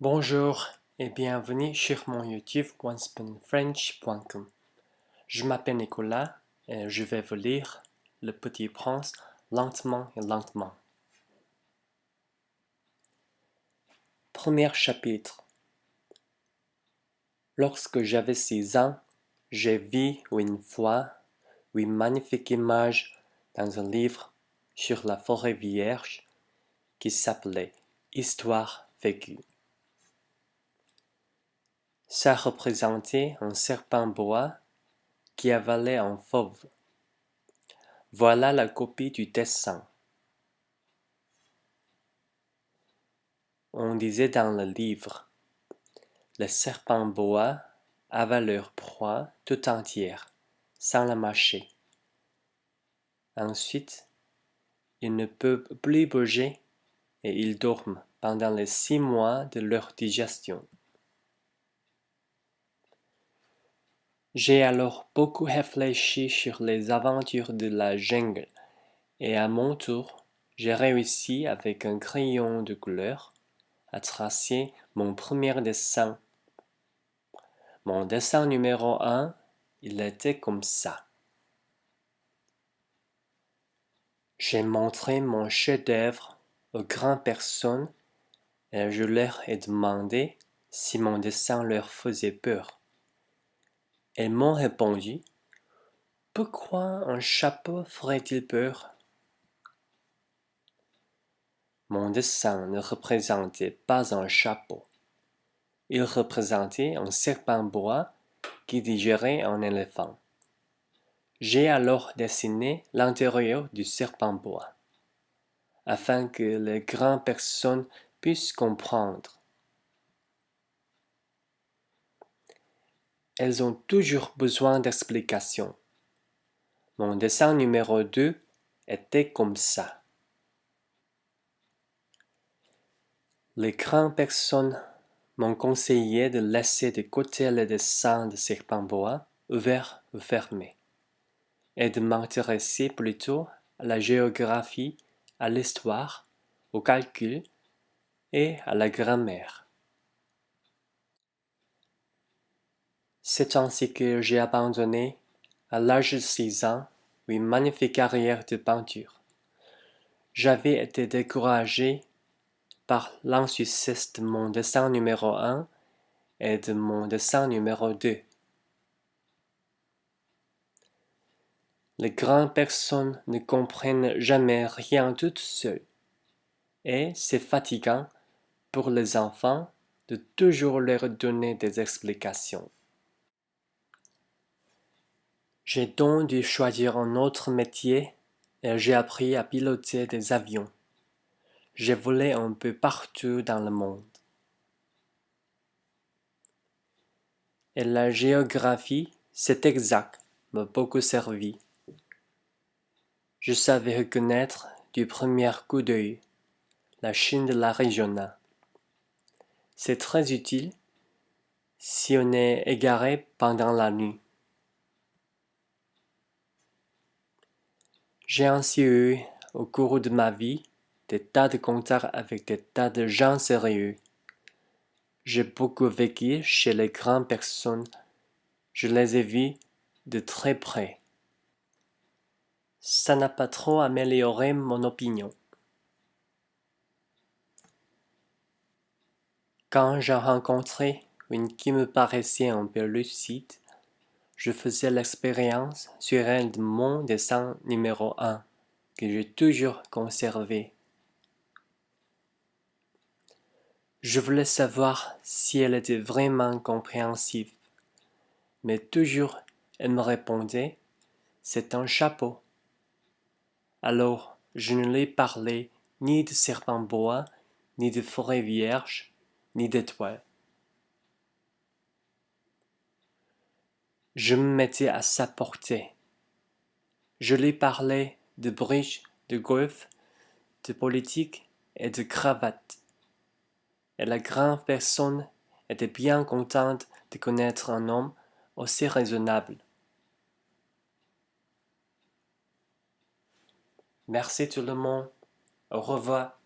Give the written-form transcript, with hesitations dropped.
Bonjour et bienvenue sur mon YouTube onespoonfrench.com. Je m'appelle Nicolas et je vais vous lire Le Petit Prince lentement et lentement. Premier chapitre. Lorsque j'avais 6 ans, j'ai vu une fois une magnifique image dans un livre sur la forêt vierge qui s'appelait Histoire vécue. Ça représentait un serpent bois qui avalait un fauve. Voilà la copie du dessin. On disait dans le livre, les serpents bois avalent leur proie tout entière, sans la mâcher. Ensuite, ils ne peuvent plus bouger et ils dorment pendant les 6 mois de leur digestion. J'ai alors beaucoup réfléchi sur les aventures de la jungle et à mon tour, j'ai réussi avec un crayon de couleur à tracer mon premier dessin. Mon dessin numéro 1, il était comme ça. J'ai montré mon chef-d'œuvre aux grandes personnes et je leur ai demandé si mon dessin leur faisait peur. Elles m'ont répondu: pourquoi un chapeau ferait-il peur? Mon dessin ne représentait pas un chapeau. Il représentait un serpent bois qui digérait un éléphant. J'ai alors dessiné l'intérieur du serpent bois, afin que les grandes personnes puissent comprendre. Elles ont toujours besoin d'explications. Mon dessin numéro 2 était comme ça. Les grandes personnes m'ont conseillé de laisser de côté le dessin de serpent bois, ouvert ou fermé, et de m'intéresser plutôt à la géographie, à l'histoire, au calcul et à la grammaire. C'est ainsi que j'ai abandonné, à l'âge de 6 ans, une magnifique carrière de peinture. J'avais été découragé par l'insuccès de mon dessin numéro 1 et de mon dessin numéro 2. Les grandes personnes ne comprennent jamais rien toutes seules, et c'est fatigant pour les enfants de toujours leur donner des explications. J'ai donc dû choisir un autre métier et j'ai appris à piloter des avions. J'ai volé un peu partout dans le monde. Et la géographie, c'est exact, m'a beaucoup servi. Je savais reconnaître du premier coup d'œil la Chine de l'Arizona. C'est très utile si on est égaré pendant la nuit. J'ai ainsi eu, au cours de ma vie, des tas de contacts avec des tas de gens sérieux. J'ai beaucoup vécu chez les grandes personnes. Je les ai vus de très près. Ça n'a pas trop amélioré mon opinion. Quand j'ai rencontré une qui me paraissait un peu lucide, je faisais l'expérience sur elle de mon dessin numéro 1, que j'ai toujours conservé. Je voulais savoir si elle était vraiment compréhensive, mais toujours elle me répondait: c'est un chapeau. Alors je ne lui parlais ni de serpent bois, ni de forêt vierge, ni d'étoiles. Je me mettais à sa portée. Je lui parlais de bridge, de golf, de politique et de cravate. Et la grande personne était bien contente de connaître un homme aussi raisonnable. Merci tout le monde. Au revoir.